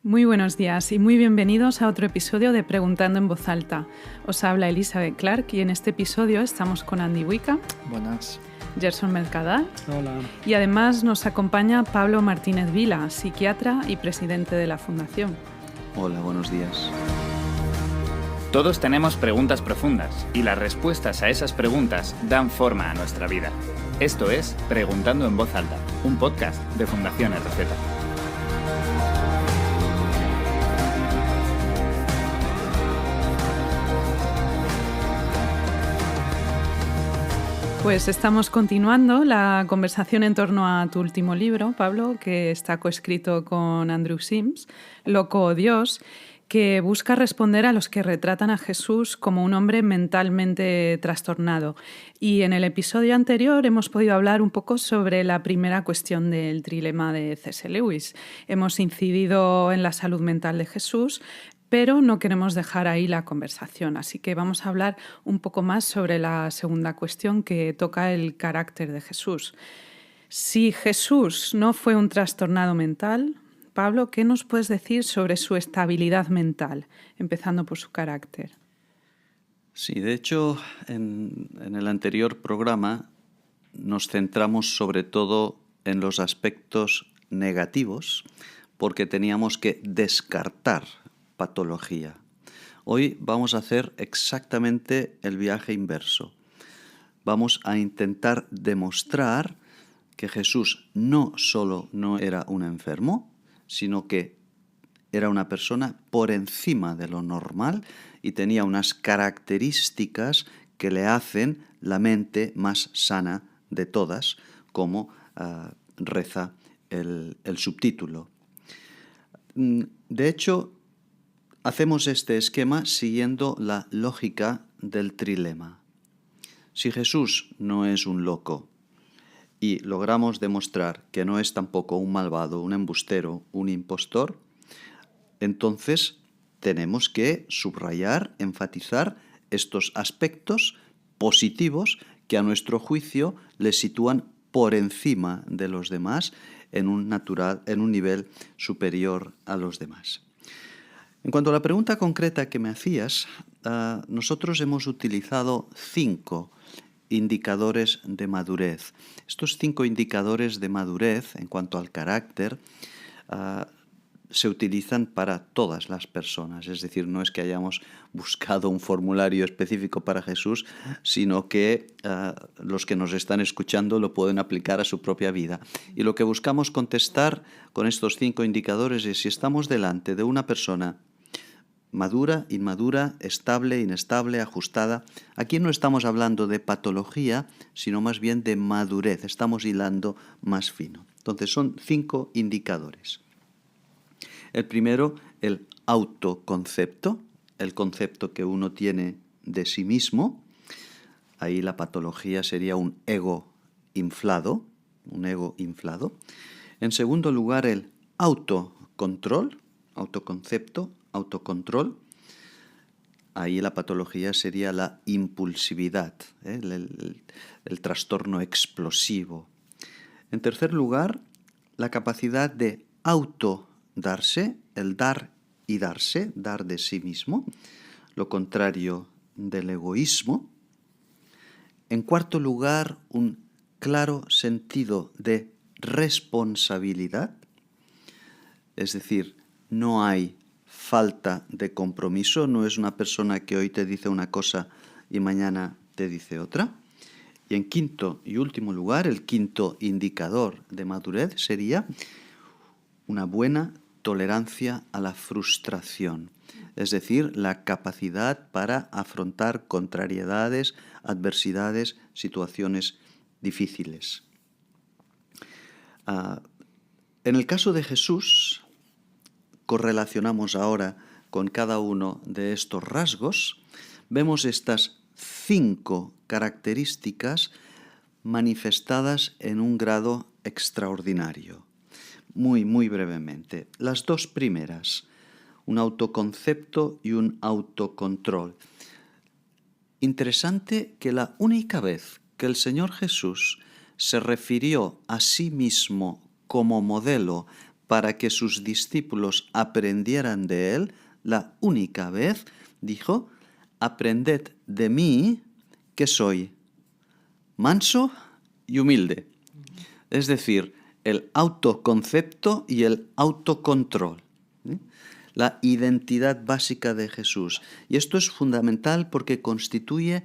Muy buenos días y muy bienvenidos a otro episodio de Preguntando en Voz Alta. Os habla Elizabeth Clark y en este episodio estamos con Andy Wicca. Buenas. Gerson Mercadal. Hola. Y además nos acompaña Pablo Martínez Vila, psiquiatra y presidente de la Fundación. Hola, buenos días. Todos tenemos preguntas profundas y las respuestas a esas preguntas dan forma a nuestra vida. Esto es Preguntando en Voz Alta, un podcast de Fundación RZ. Pues estamos continuando la conversación en torno a tu último libro, Pablo, que está coescrito con Andrew Sims, Loco o Dios, que busca responder a los que retratan a Jesús como un hombre mentalmente trastornado. Y en el episodio anterior hemos podido hablar un poco sobre la primera cuestión del trilema de C.S. Lewis. Hemos incidido en la salud mental de Jesús, pero no queremos dejar ahí la conversación, así que vamos a hablar un poco más sobre la segunda cuestión que toca el carácter de Jesús. Si Jesús no fue un trastornado mental, Pablo, ¿qué nos puedes decir sobre su estabilidad mental, empezando por su carácter? Sí, de hecho, en el anterior programa nos centramos sobre todo en los aspectos negativos porque teníamos que descartar patología. Hoy vamos a hacer exactamente el viaje inverso. Vamos a intentar demostrar que Jesús no solo no era un enfermo, sino que era una persona por encima de lo normal y tenía unas características que le hacen la mente más sana de todas, como reza el subtítulo. De hecho, hacemos este esquema siguiendo la lógica del trilema. Si Jesús no es un loco y logramos demostrar que no es tampoco un malvado, un embustero, un impostor, entonces tenemos que subrayar, enfatizar estos aspectos positivos que a nuestro juicio le sitúan por encima de los demás en un nivel superior a los demás. En cuanto a la pregunta concreta que me hacías, nosotros hemos utilizado 5 indicadores de madurez. Estos 5 indicadores de madurez en cuanto al carácter se utilizan para todas las personas. Es decir, no es que hayamos buscado un formulario específico para Jesús, sino que los que nos están escuchando lo pueden aplicar a su propia vida. Y lo que buscamos contestar con estos 5 indicadores es si estamos delante de una persona madura, inmadura, estable, inestable, ajustada. Aquí no estamos hablando de patología, sino más bien de madurez. Estamos hilando más fino. Entonces son 5 indicadores. El primero, el autoconcepto, el concepto que uno tiene de sí mismo. Ahí la patología sería un ego inflado, En segundo lugar, el autocontrol, autoconcepto, autocontrol. Ahí la patología sería la impulsividad, el trastorno explosivo. En tercer lugar, la capacidad de autodarse, el dar y darse, dar de sí mismo, lo contrario del egoísmo. En cuarto lugar, un claro sentido de responsabilidad, es decir, no hay falta de compromiso, no es una persona que hoy te dice una cosa y mañana te dice otra. Y en quinto y último lugar, el quinto indicador de madurez sería una buena tolerancia a la frustración, es decir, la capacidad para afrontar contrariedades, adversidades, situaciones difíciles. En el caso de Jesús, correlacionamos ahora con cada uno de estos rasgos, vemos estas 5 características manifestadas en un grado extraordinario. Muy, muy brevemente. Las 2 primeras, un autoconcepto y un autocontrol. Interesante que la única vez que el Señor Jesús se refirió a sí mismo como modelo para que sus discípulos aprendieran de él, la única vez, dijo: aprended de mí, que soy manso y humilde. Es decir, el autoconcepto y el autocontrol. La identidad básica de Jesús. Y esto es fundamental porque constituye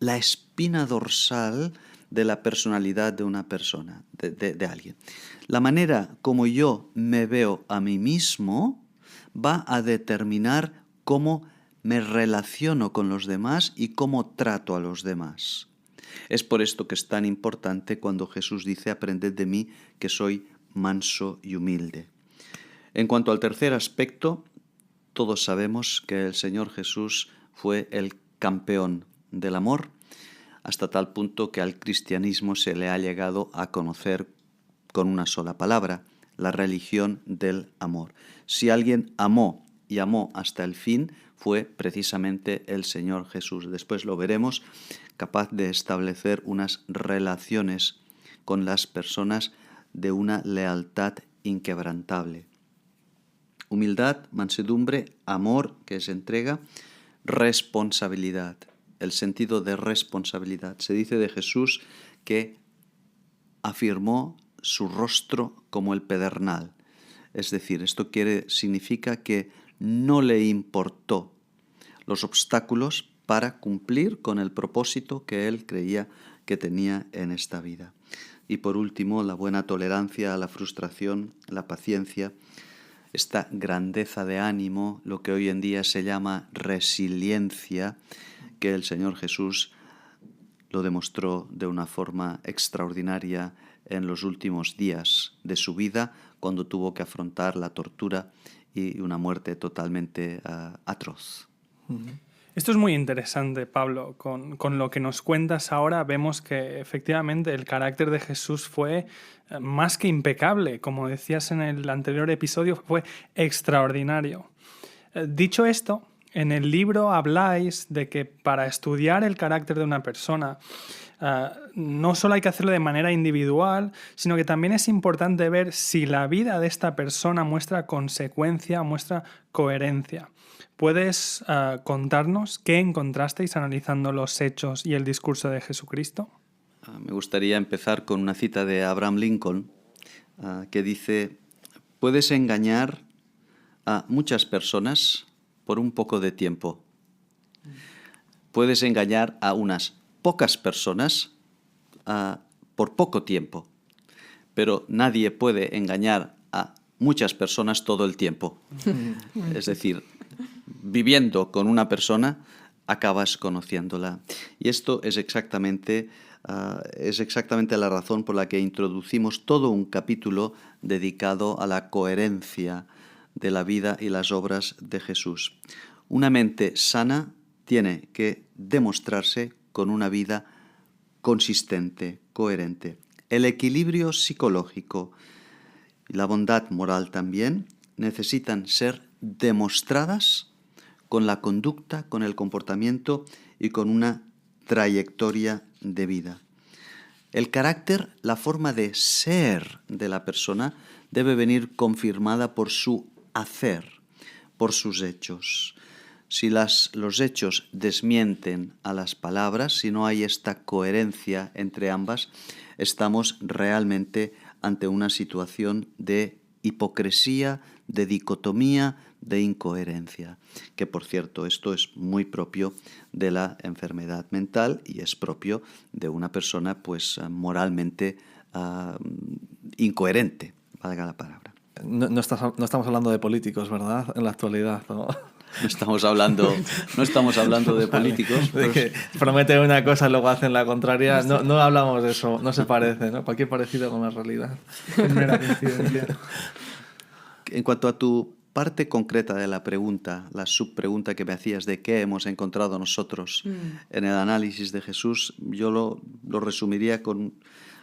la espina dorsal de la personalidad de una persona, de alguien. La manera como yo me veo a mí mismo va a determinar cómo me relaciono con los demás y cómo trato a los demás. Es por esto que es tan importante cuando Jesús dice: aprended de mí, que soy manso y humilde. En cuanto al tercer aspecto, todos sabemos que el Señor Jesús fue el campeón del amor, hasta tal punto que al cristianismo se le ha llegado a conocer con una sola palabra: la religión del amor. Si alguien amó y amó hasta el fin, fue precisamente el Señor Jesús. Después lo veremos, capaz de establecer unas relaciones con las personas de una lealtad inquebrantable. Humildad, mansedumbre, amor, que es entrega, responsabilidad, el sentido de responsabilidad. Se dice de Jesús que afirmó su rostro como el pedernal. Es decir, esto significa que no le importó los obstáculos para cumplir con el propósito que él creía que tenía en esta vida. Y por último, la buena tolerancia a la frustración, la paciencia, esta grandeza de ánimo, lo que hoy en día se llama resiliencia, que el Señor Jesús lo demostró de una forma extraordinaria en los últimos días de su vida, cuando tuvo que afrontar la tortura y una muerte totalmente atroz. Esto es muy interesante, Pablo. Con lo que nos cuentas ahora vemos que efectivamente el carácter de Jesús fue más que impecable. Como decías en el anterior episodio, fue extraordinario. Dicho esto, en el libro habláis de que para estudiar el carácter de una persona no solo hay que hacerlo de manera individual, sino que también es importante ver si la vida de esta persona muestra consecuencia, muestra coherencia. ¿Puedes contarnos qué encontrasteis analizando los hechos y el discurso de Jesucristo? Me gustaría empezar con una cita de Abraham Lincoln que dice: puedes engañar a muchas personas por un poco de tiempo. Puedes engañar a unas pocas personas por poco tiempo, pero nadie puede engañar a muchas personas todo el tiempo. Es decir, viviendo con una persona acabas conociéndola. Y esto es exactamente la razón por la que introducimos todo un capítulo dedicado a la coherencia de la vida y las obras de Jesús. Una mente sana tiene que demostrarse con una vida consistente, coherente. El equilibrio psicológico y la bondad moral también necesitan ser demostradas con la conducta, con el comportamiento y con una trayectoria de vida. El carácter, la forma de ser de la persona, debe venir confirmada por su hacer, por sus hechos. Si los hechos desmienten a las palabras, si no hay esta coherencia entre ambas, estamos realmente ante una situación de hipocresía, de dicotomía, de incoherencia. Que, por cierto, esto es muy propio de la enfermedad mental y es propio de una persona moralmente incoherente, valga la palabra. No estamos hablando de políticos, ¿verdad? En la actualidad, ¿no? No estamos hablando de políticos. De que prometen una cosa y luego hacen la contraria. No hablamos de eso, no se parece, ¿no? Cualquier parecido con la realidad. Mera coincidencia. En cuanto a tu parte concreta de la pregunta, la subpregunta que me hacías de qué hemos encontrado nosotros en el análisis de Jesús, yo lo resumiría con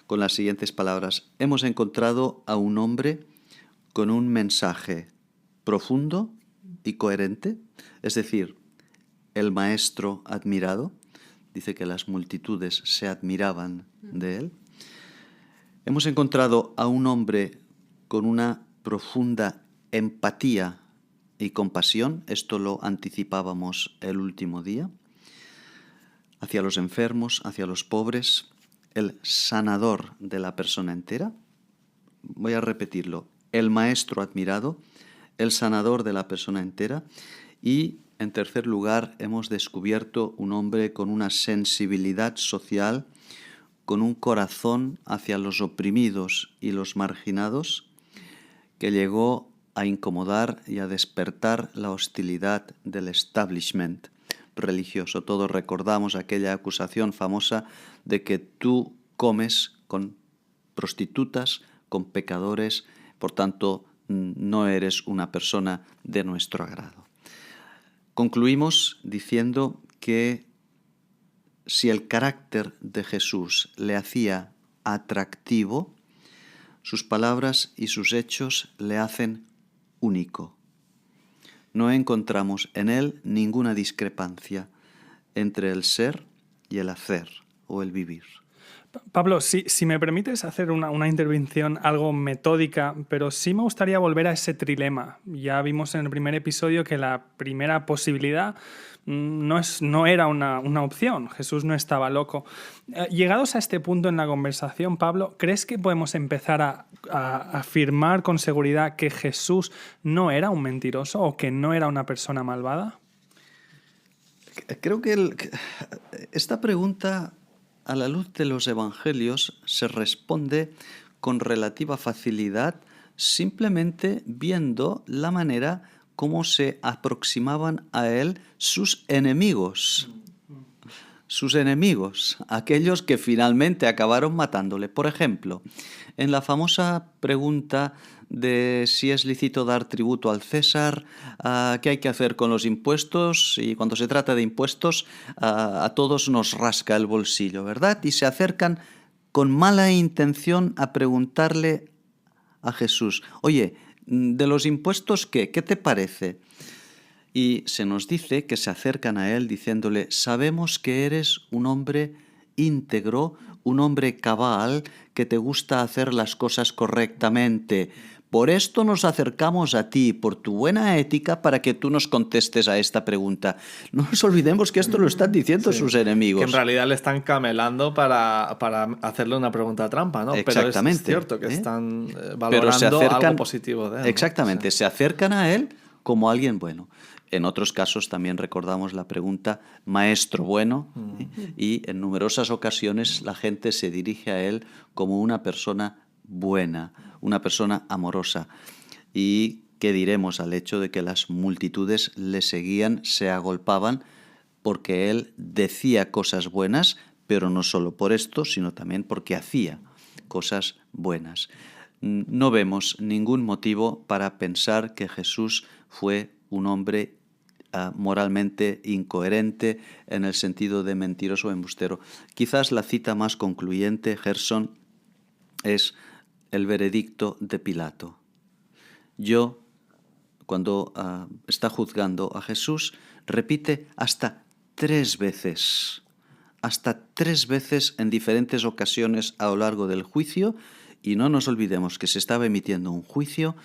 las siguientes palabras. Hemos encontrado a un hombre con un mensaje profundo y coherente, es decir, el maestro admirado, dice que las multitudes se admiraban de él. Hemos encontrado a un hombre con una profunda empatía y compasión, esto lo anticipábamos el último día, hacia los enfermos, hacia los pobres, el sanador de la persona entera. Voy a repetirlo, el maestro admirado, el sanador de la persona entera. Y, en tercer lugar, hemos descubierto un hombre con una sensibilidad social, con un corazón hacia los oprimidos y los marginados, que llegó a incomodar y a despertar la hostilidad del establishment religioso. Todos recordamos aquella acusación famosa de que tú comes con prostitutas, con pecadores, por tanto no eres una persona de nuestro agrado. Concluimos diciendo que si el carácter de Jesús le hacía atractivo, sus palabras y sus hechos le hacen único. No encontramos en él ninguna discrepancia entre el ser y el hacer o el vivir. Pablo, si me permites hacer una intervención algo metódica, pero sí me gustaría volver a ese trilema. Ya vimos en el primer episodio que la primera posibilidad no era una opción. Jesús no estaba loco. Llegados a este punto en la conversación, Pablo, ¿crees que podemos empezar a afirmar con seguridad que Jesús no era un mentiroso o que no era una persona malvada? Creo que esta pregunta, a la luz de los evangelios, se responde con relativa facilidad simplemente viendo la manera cómo se aproximaban a él sus enemigos. Sus enemigos, aquellos que finalmente acabaron matándole. Por ejemplo, en la famosa pregunta de si es lícito dar tributo al César, qué hay que hacer con los impuestos, y cuando se trata de impuestos a todos nos rasca el bolsillo, ¿verdad? Y se acercan con mala intención a preguntarle a Jesús, oye, ¿de los impuestos qué? ¿Qué te parece? Y se nos dice que se acercan a él diciéndole, sabemos que eres un hombre íntegro, un hombre cabal, que te gusta hacer las cosas correctamente. Por esto nos acercamos a ti, por tu buena ética, para que tú nos contestes a esta pregunta. No nos olvidemos que esto lo están diciendo sus enemigos. Que en realidad le están camelando para hacerle una pregunta trampa, ¿no? Exactamente. Pero es cierto que están valorando algo positivo de él, ¿no? Exactamente, se acercan a él como alguien bueno. En otros casos también recordamos la pregunta maestro bueno, y en numerosas ocasiones la gente se dirige a él como una persona buena, una persona amorosa. ¿Y qué diremos al hecho de que las multitudes le seguían, se agolpaban, porque él decía cosas buenas, pero no solo por esto, sino también porque hacía cosas buenas? No vemos ningún motivo para pensar que Jesús fue un hombre moralmente incoherente en el sentido de mentiroso o embustero. Quizás la cita más concluyente, Gerson, es el veredicto de Pilato. Cuando está juzgando a Jesús, repite hasta 3 veces en diferentes ocasiones a lo largo del juicio, y no nos olvidemos que se estaba emitiendo un juicio,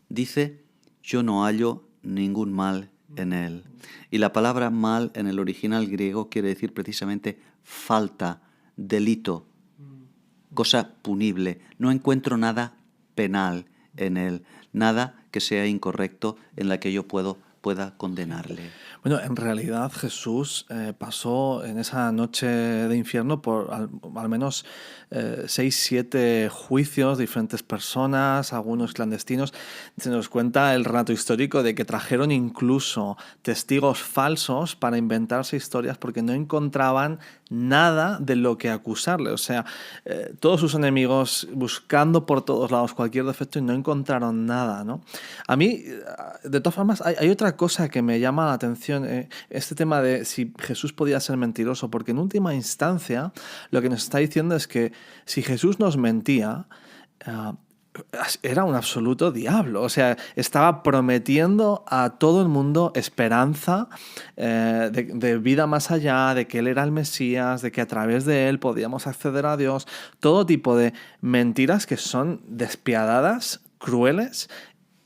dice, yo no hallo ningún mal en él. Y la palabra mal en el original griego quiere decir precisamente falta, delito, cosa punible. No encuentro nada penal en él, nada que sea incorrecto en la que yo pueda condenarle. Bueno, en realidad Jesús pasó en esa noche de infierno por al menos 6, 7 juicios de diferentes personas, algunos clandestinos. Se nos cuenta el relato histórico de que trajeron incluso testigos falsos para inventarse historias porque no encontraban nada de lo que acusarle. O sea, todos sus enemigos buscando por todos lados cualquier defecto y no encontraron nada, ¿no? A mí, de todas formas, hay otra cosa que me llama la atención, este tema de si Jesús podía ser mentiroso, porque en última instancia lo que nos está diciendo es que si Jesús nos mentía, era un absoluto diablo. O sea, estaba prometiendo a todo el mundo esperanza de vida más allá, de que Él era el Mesías, de que a través de Él podíamos acceder a Dios. Todo tipo de mentiras que son despiadadas, crueles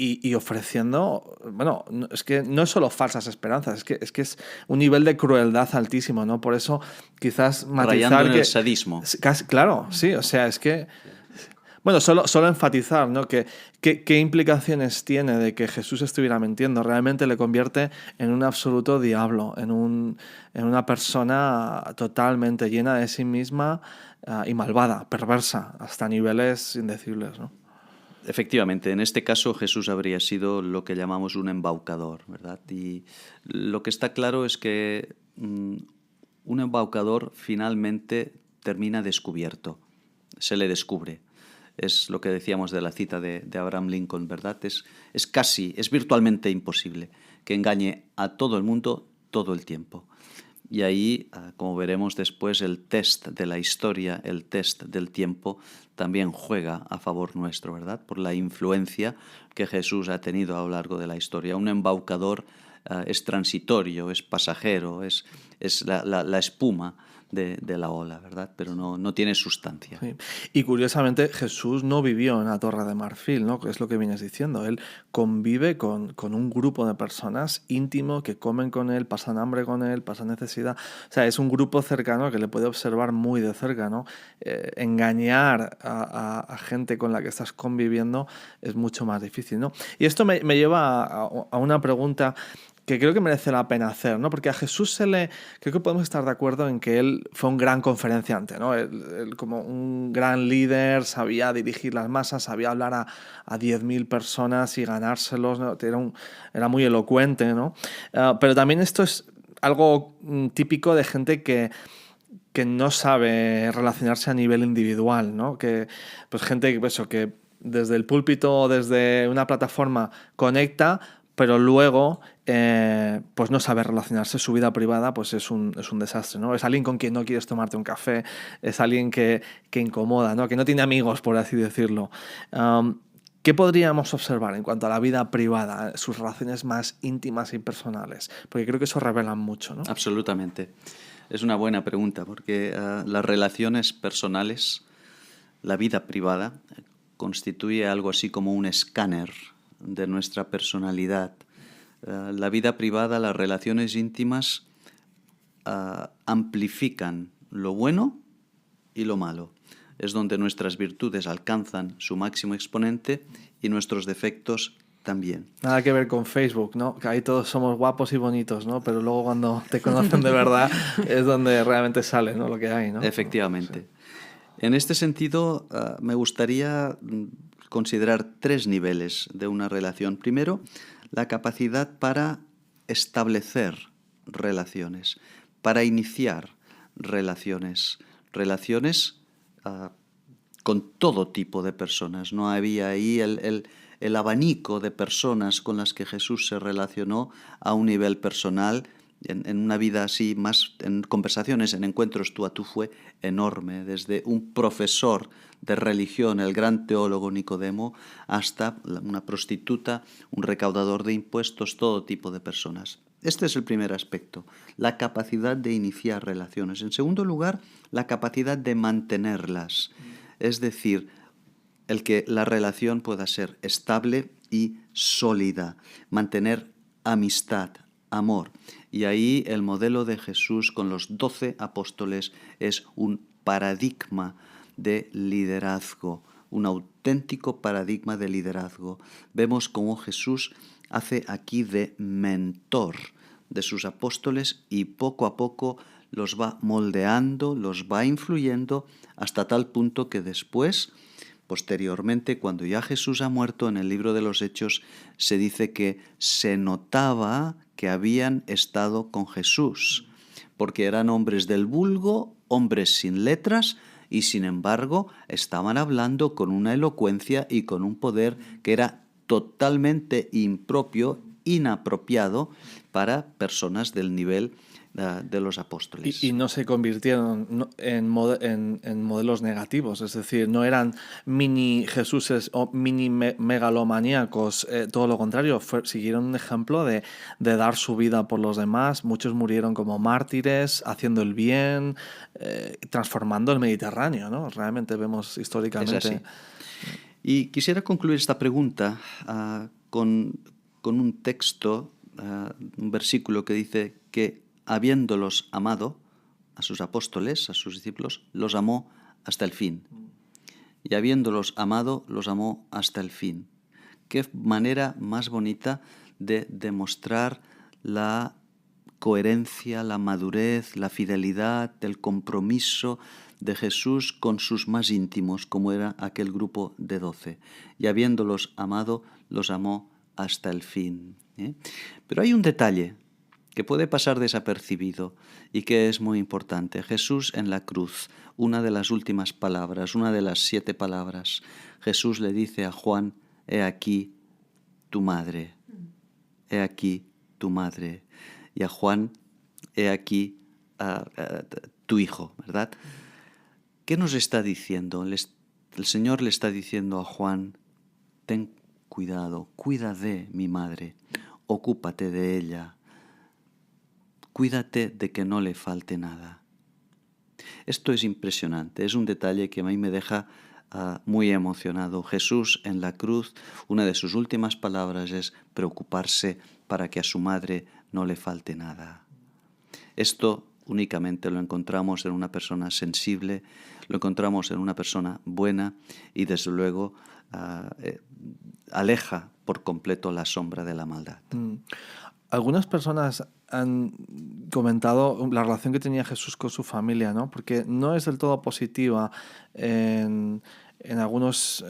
y ofreciendo, bueno, es que no es solo falsas esperanzas, es que es un nivel de crueldad altísimo, ¿no? Por eso quizás matizar rayando en que... el sadismo. Claro, sí, o sea, es que... Bueno, solo enfatizar, ¿no? ¿Qué implicaciones tiene de que Jesús estuviera mintiendo? Realmente le convierte en un absoluto diablo, en una persona totalmente llena de sí misma y malvada, perversa, hasta niveles indecibles, ¿no? Efectivamente, en este caso Jesús habría sido lo que llamamos un embaucador, ¿verdad? Y lo que está claro es que un embaucador finalmente termina descubierto, se le descubre. Es lo que decíamos de la cita de Abraham Lincoln, ¿verdad? Es virtualmente imposible que engañe a todo el mundo todo el tiempo. Y ahí, como veremos después, el test de la historia, el test del tiempo, también juega a favor nuestro, ¿verdad? Por la influencia que Jesús ha tenido a lo largo de la historia. Un embaucador es transitorio, es pasajero, es la espuma de la ola, ¿verdad? Pero no tiene sustancia. Sí. Y curiosamente Jesús no vivió en la Torre de Marfil, ¿no? Que es lo que vienes diciendo. Él convive con un grupo de personas íntimo que comen con él, pasan hambre con él, pasan necesidad. O sea, es un grupo cercano que le puede observar muy de cerca, ¿no? Engañar a gente con la que estás conviviendo es mucho más difícil, ¿no? Y esto me lleva a una pregunta que creo que merece la pena hacer, ¿no? Porque a Jesús creo que podemos estar de acuerdo en que él fue un gran conferenciante, ¿no? Él como un gran líder, sabía dirigir las masas, sabía hablar a 10.000 personas y ganárselos, ¿no? Era muy elocuente, ¿no? Pero también esto es algo típico de gente que no sabe relacionarse a nivel individual, ¿no? Que, pues gente que desde el púlpito o desde una plataforma conecta, pero luego pues no sabe relacionarse. Su vida privada pues es un desastre, ¿no? Es alguien con quien no quieres tomarte un café, es alguien que incomoda, ¿no? Que no tiene amigos, por así decirlo. ¿Qué podríamos observar en cuanto a la vida privada, sus relaciones más íntimas y personales? Porque creo que eso revela mucho, ¿no? Absolutamente. Es una buena pregunta porque las relaciones personales, la vida privada, constituye algo así como un escáner de nuestra personalidad. La vida privada, las relaciones íntimas amplifican lo bueno y lo malo. Es donde nuestras virtudes alcanzan su máximo exponente y nuestros defectos también. Nada que ver con Facebook, ¿no? Que ahí todos somos guapos y bonitos, ¿no? Pero luego cuando te conocen de verdad es donde realmente sale, ¿no? Lo que hay, ¿no? Efectivamente. Sí. En este sentido, me gustaría considerar 3 niveles de una relación. Primero, la capacidad para establecer relaciones, para iniciar relaciones con todo tipo de personas. No había ahí el abanico de personas con las que Jesús se relacionó a un nivel personal, en una vida así, más en conversaciones, en encuentros tú a tú, fue enorme, desde un profesor de religión, el gran teólogo Nicodemo, hasta una prostituta, un recaudador de impuestos, todo tipo de personas. Este es el primer aspecto, la capacidad de iniciar relaciones. En segundo lugar, la capacidad de mantenerlas, es decir, el que la relación pueda ser estable y sólida, mantener amistad, amor. Y ahí el modelo de Jesús con los 12 apóstoles es un paradigma de liderazgo, un auténtico paradigma de liderazgo. Vemos cómo Jesús hace aquí de mentor de sus apóstoles y poco a poco los va moldeando, los va influyendo hasta tal punto que después, posteriormente, cuando ya Jesús ha muerto, en el libro de los Hechos se dice que se notaba que habían estado con Jesús, porque eran hombres del vulgo, hombres sin letras, y sin embargo estaban hablando con una elocuencia y con un poder que era totalmente impropio, inapropiado para personas del nivel de los apóstoles. Y no se convirtieron en modelos negativos, es decir, no eran mini Jesuses o mini megalomaníacos, todo lo contrario, siguieron un ejemplo de dar su vida por los demás. Muchos murieron como mártires, haciendo el bien, transformando el Mediterráneo, ¿no? Realmente vemos históricamente... Es así. Y quisiera concluir esta pregunta con un texto, un versículo que dice que habiéndolos amado a sus apóstoles, a sus discípulos, los amó hasta el fin. Y habiéndolos amado, los amó hasta el fin. Qué manera más bonita de demostrar la coherencia, la madurez, la fidelidad, el compromiso de Jesús con sus más íntimos, como era aquel grupo de 12. Y habiéndolos amado, los amó hasta el fin. Pero hay un detalle que puede pasar desapercibido y que es muy importante. Jesús en la cruz, una de las últimas palabras, una de las 7 palabras, Jesús le dice a Juan: he aquí tu madre, he aquí tu madre. Y a Juan: he aquí tu hijo, ¿verdad? ¿Qué nos está diciendo? El Señor le está diciendo a Juan: ten cuidado, cuida de mi madre, ocúpate de ella, cuídate de que no le falte nada. Esto es impresionante, es un detalle que a mí me deja muy emocionado. Jesús en la cruz, una de sus últimas palabras es preocuparse para que a su madre no le falte nada. Esto únicamente lo encontramos en una persona sensible, lo encontramos en una persona buena y desde luego aleja por completo la sombra de la maldad. Algunas personas han comentado la relación que tenía Jesús con su familia, ¿no? Porque no es del todo positiva en algunas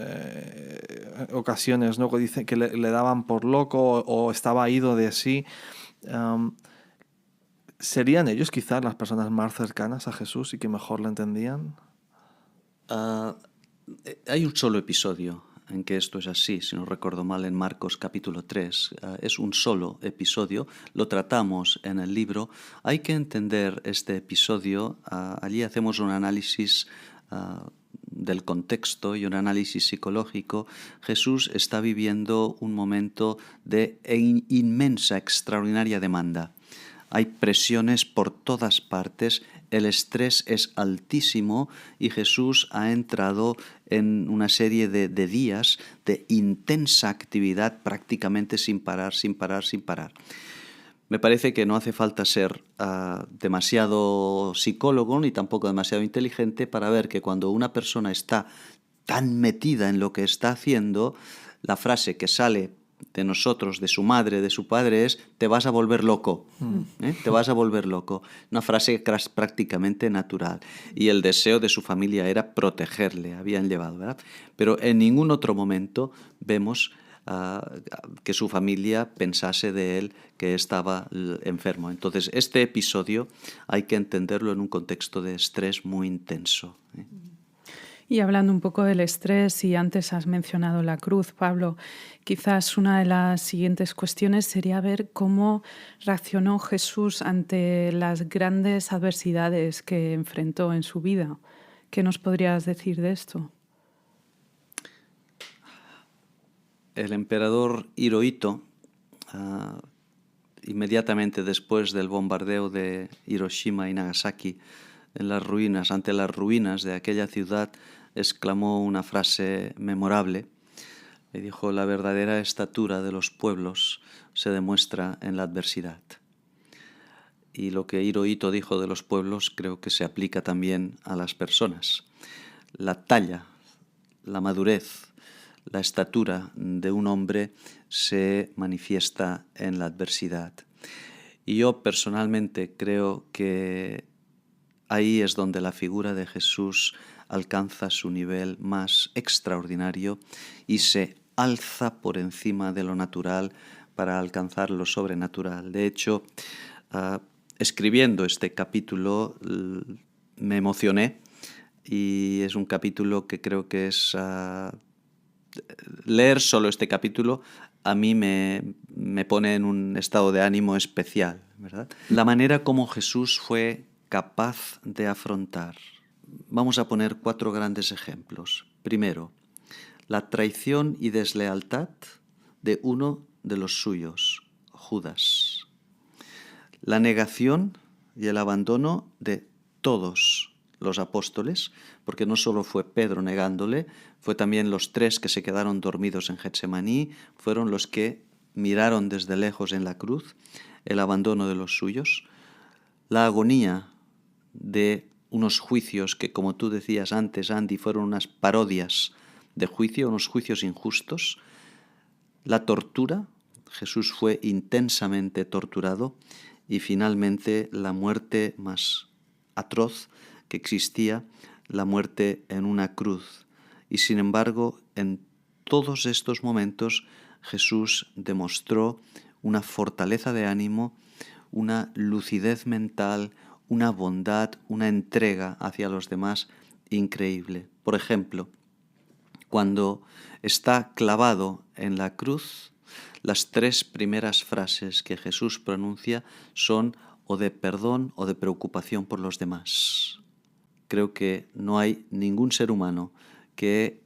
ocasiones, ¿no? Que dicen que le daban por loco o estaba ido de sí. ¿Serían ellos quizás las personas más cercanas a Jesús y que mejor le entendían? Hay un solo episodio en que esto es así, si no recuerdo mal, en Marcos capítulo 3. Es un solo episodio, lo tratamos en el libro. Hay que entender este episodio. Allí hacemos un análisis del contexto y un análisis psicológico. Jesús está viviendo un momento de inmensa, extraordinaria demanda. Hay presiones por todas partes, el estrés es altísimo y Jesús ha entrado en una serie de días de intensa actividad prácticamente sin parar. Me parece que no hace falta ser demasiado psicólogo ni tampoco demasiado inteligente para ver que cuando una persona está tan metida en lo que está haciendo, la frase que sale de nosotros, de su madre, de su padre es: te vas a volver loco, te vas a volver loco. Una frase prácticamente natural. Y el deseo de su familia era protegerle, habían llevado, ¿verdad? Pero en ningún otro momento vemos que su familia pensase de él que estaba enfermo. Entonces, este episodio hay que entenderlo en un contexto de estrés muy intenso. Y hablando un poco del estrés, y antes has mencionado la cruz, Pablo, quizás una de las siguientes cuestiones sería ver cómo reaccionó Jesús ante las grandes adversidades que enfrentó en su vida. ¿Qué nos podrías decir de esto? El emperador Hirohito, inmediatamente después del bombardeo de Hiroshima y Nagasaki, en las ruinas, ante las ruinas de aquella ciudad, exclamó una frase memorable. Le dijo: la verdadera estatura de los pueblos se demuestra en la adversidad. Y lo que Hirohito dijo de los pueblos creo que se aplica también a las personas. La talla, la madurez, la estatura de un hombre se manifiesta en la adversidad. Y yo personalmente creo que ahí es donde la figura de Jesús alcanza su nivel más extraordinario y se alza por encima de lo natural para alcanzar lo sobrenatural. De hecho, escribiendo este capítulo me emocioné y es un capítulo que creo que es... leer solo este capítulo a mí me pone en un estado de ánimo especial, ¿verdad? La manera como Jesús fue capaz de afrontar. Vamos a poner 4 grandes ejemplos. Primero, la traición y deslealtad de uno de los suyos, Judas. La negación y el abandono de todos los apóstoles, porque no solo fue Pedro negándole, Fue también los 3 que se quedaron dormidos en Getsemaní, fueron los que miraron desde lejos en la cruz el abandono de los suyos, la agonía de unos juicios que, como tú decías antes, Andy, fueron unas parodias de juicio, unos juicios injustos, la tortura, Jesús fue intensamente torturado, y finalmente la muerte más atroz que existía, la muerte en una cruz. Y sin embargo, en todos estos momentos Jesús demostró una fortaleza de ánimo, una lucidez mental, una bondad, una entrega hacia los demás increíble. Por ejemplo, cuando está clavado en la cruz, las 3 primeras frases que Jesús pronuncia son o de perdón o de preocupación por los demás. Creo que no hay ningún ser humano que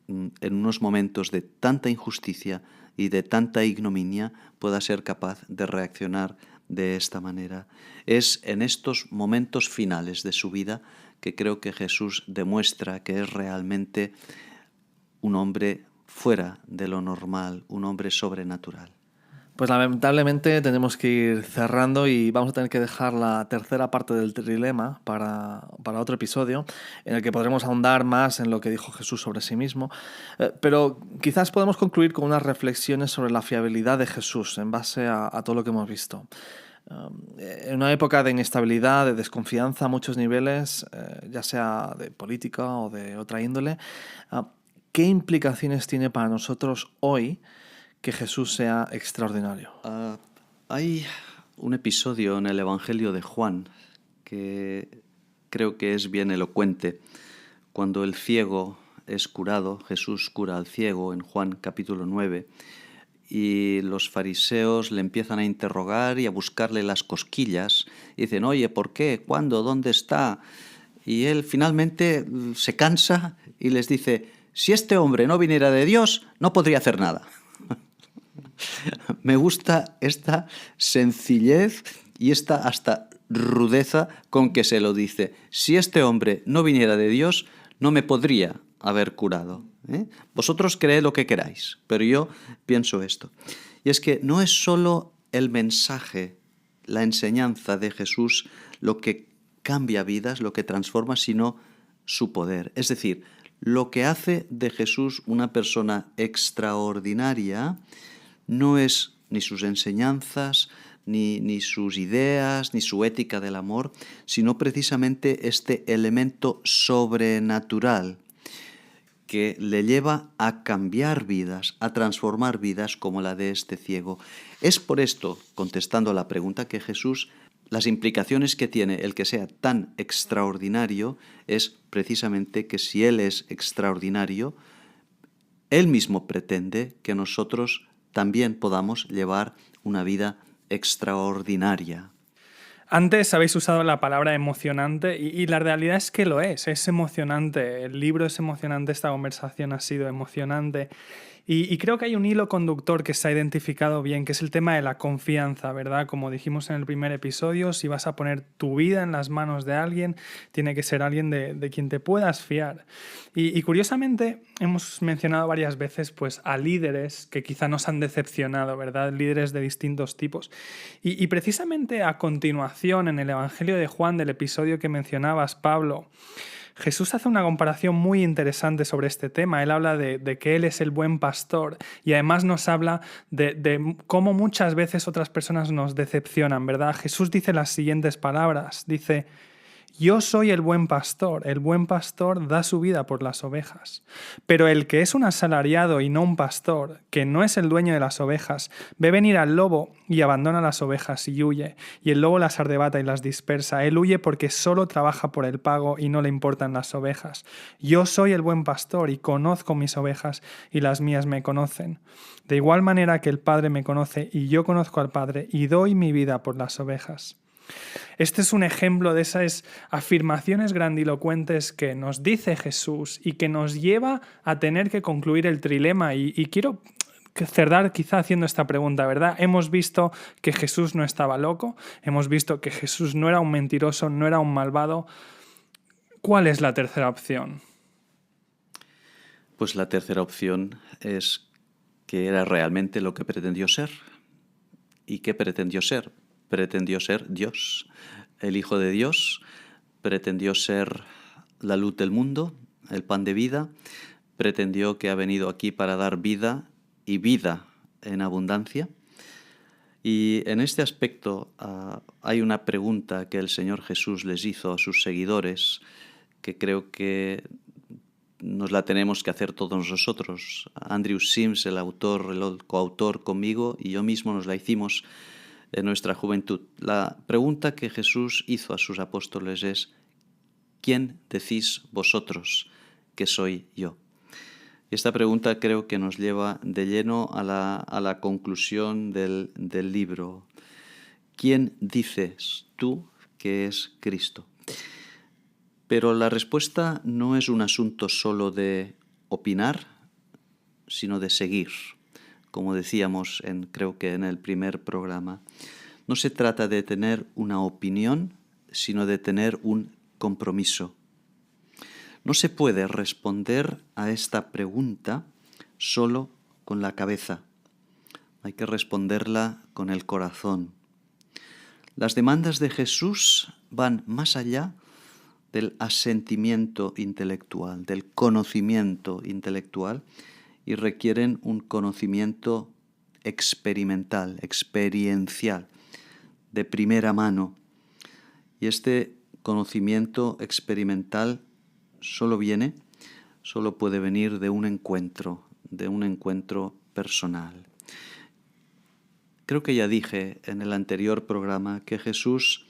en unos momentos de tanta injusticia y de tanta ignominia pueda ser capaz de reaccionar de esta manera. Es en estos momentos finales de su vida que creo que Jesús demuestra que es realmente un hombre fuera de lo normal, un hombre sobrenatural. Pues lamentablemente tenemos que ir cerrando y vamos a tener que dejar la tercera parte del trilema para otro episodio en el que podremos ahondar más en lo que dijo Jesús sobre sí mismo. Pero quizás podemos concluir con unas reflexiones sobre la fiabilidad de Jesús en base a todo lo que hemos visto. En una época de inestabilidad, de desconfianza a muchos niveles, ya sea de política o de otra índole, ¿qué implicaciones tiene para nosotros hoy que Jesús sea extraordinario? Hay un episodio en el Evangelio de Juan que creo que es bien elocuente. Cuando el ciego es curado, Jesús cura al ciego en Juan capítulo 9, y los fariseos le empiezan a interrogar y a buscarle las cosquillas. Y dicen, oye, ¿por qué? ¿Cuándo? ¿Dónde está? Y él finalmente se cansa y les dice, si este hombre no viniera de Dios, no podría hacer nada. Me gusta esta sencillez y esta hasta rudeza con que se lo dice. Si este hombre no viniera de Dios, no me podría haber curado. Vosotros creed lo que queráis, pero yo pienso esto. Y es que no es solo el mensaje, la enseñanza de Jesús lo que cambia vidas, lo que transforma, sino su poder. Es decir, lo que hace de Jesús una persona extraordinaria no es ni sus enseñanzas, ni sus ideas, ni su ética del amor, sino precisamente este elemento sobrenatural que le lleva a cambiar vidas, a transformar vidas como la de este ciego. Es por esto, contestando a la pregunta, que Jesús, las implicaciones que tiene el que sea tan extraordinario es precisamente que si Él es extraordinario, Él mismo pretende que nosotros también podamos llevar una vida extraordinaria. Antes habéis usado la palabra emocionante y la realidad es que lo es emocionante. El libro es emocionante, esta conversación ha sido emocionante. Y creo que hay un hilo conductor que se ha identificado bien, que es el tema de la confianza, ¿verdad? Como dijimos en el primer episodio, si vas a poner tu vida en las manos de alguien, tiene que ser alguien de quien te puedas fiar. Y curiosamente hemos mencionado varias veces pues, a líderes que quizá nos han decepcionado, ¿verdad? Líderes de distintos tipos. Y precisamente a continuación, en el Evangelio de Juan, del episodio que mencionabas, Pablo, Jesús hace una comparación muy interesante sobre este tema. Él habla de que Él es el buen pastor y además nos habla de cómo muchas veces otras personas nos decepcionan, ¿verdad? Jesús dice las siguientes palabras. Dice, yo soy el buen pastor da su vida por las ovejas. Pero el que es un asalariado y no un pastor, que no es el dueño de las ovejas, ve venir al lobo y abandona las ovejas y huye, y el lobo las arrebata y las dispersa. Él huye porque solo trabaja por el pago y no le importan las ovejas. Yo soy el buen pastor y conozco mis ovejas y las mías me conocen. De igual manera que el Padre me conoce y yo conozco al Padre y doy mi vida por las ovejas. Este es un ejemplo de esas afirmaciones grandilocuentes que nos dice Jesús y que nos lleva a tener que concluir el trilema. Y quiero cerrar quizá haciendo esta pregunta, ¿verdad? Hemos visto que Jesús no estaba loco, hemos visto que Jesús no era un mentiroso, no era un malvado. ¿Cuál es la tercera opción? Pues la tercera opción es que era realmente lo que pretendió ser. ¿Y qué pretendió ser? Pretendió ser Dios, el Hijo de Dios, pretendió ser la luz del mundo, el pan de vida, pretendió que ha venido aquí para dar vida y vida en abundancia. Y en este aspecto hay una pregunta que el Señor Jesús les hizo a sus seguidores que creo que nos la tenemos que hacer todos nosotros. Andrew Sims, el coautor conmigo, y yo mismo nos la hicimos en nuestra juventud. La pregunta que Jesús hizo a sus apóstoles es: ¿quién decís vosotros que soy yo? Esta pregunta creo que nos lleva de lleno a la conclusión del libro. ¿Quién dices tú que es Cristo? Pero la respuesta no es un asunto solo de opinar, sino de seguir. Como decíamos, creo que en el primer programa, no se trata de tener una opinión, sino de tener un compromiso. No se puede responder a esta pregunta solo con la cabeza. Hay que responderla con el corazón. Las demandas de Jesús van más allá del asentimiento intelectual, del conocimiento intelectual, y requieren un conocimiento experimental, experiencial, de primera mano. Y este conocimiento experimental solo puede venir de un encuentro personal. Creo que ya dije en el anterior programa que Jesús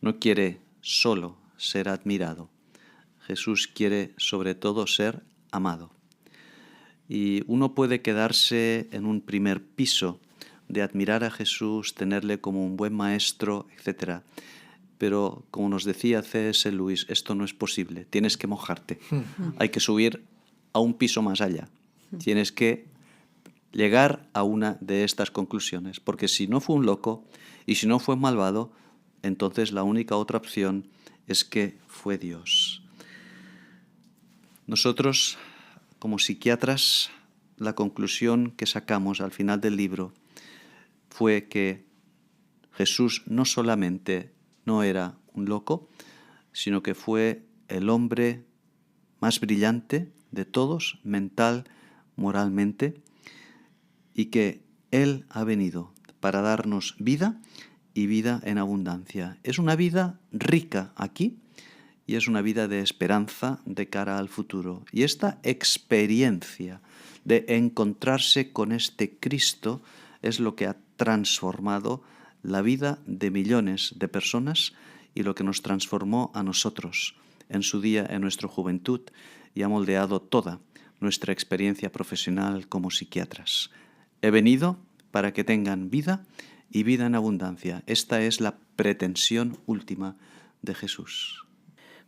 no quiere solo ser admirado. Jesús quiere sobre todo ser amado. Y uno puede quedarse en un primer piso de admirar a Jesús, tenerle como un buen maestro, etc. Pero, como nos decía C.S. Lewis, esto no es posible. Tienes que mojarte. Hay que subir a un piso más allá. Tienes que llegar a una de estas conclusiones. Porque si no fue un loco y si no fue malvado, entonces la única otra opción es que fue Dios. Nosotros, como psiquiatras, la conclusión que sacamos al final del libro fue que Jesús no solamente no era un loco, sino que fue el hombre más brillante de todos, mental, moralmente, y que Él ha venido para darnos vida y vida en abundancia. Es una vida rica aquí y es una vida de esperanza de cara al futuro. Y esta experiencia de encontrarse con este Cristo es lo que ha transformado la vida de millones de personas y lo que nos transformó a nosotros en su día, en nuestra juventud, y ha moldeado toda nuestra experiencia profesional como psiquiatras. He venido para que tengan vida y vida en abundancia. Esta es la pretensión última de Jesús.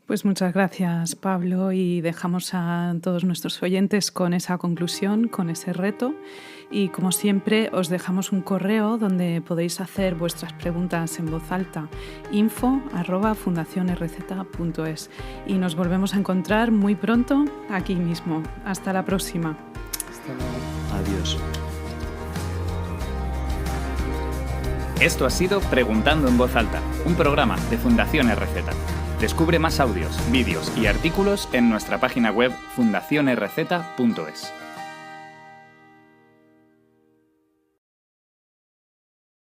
Pues muchas gracias, Pablo, y dejamos a todos nuestros oyentes con esa conclusión, con ese reto. Y como siempre, os dejamos un correo donde podéis hacer vuestras preguntas en voz alta, info@fundacionrz.es. Y nos volvemos a encontrar muy pronto aquí mismo. Hasta la próxima. Hasta luego. Adiós. Esto ha sido Preguntando en Voz Alta, un programa de Fundación RZ. Descubre más audios, vídeos y artículos en nuestra página web fundacionrz.es.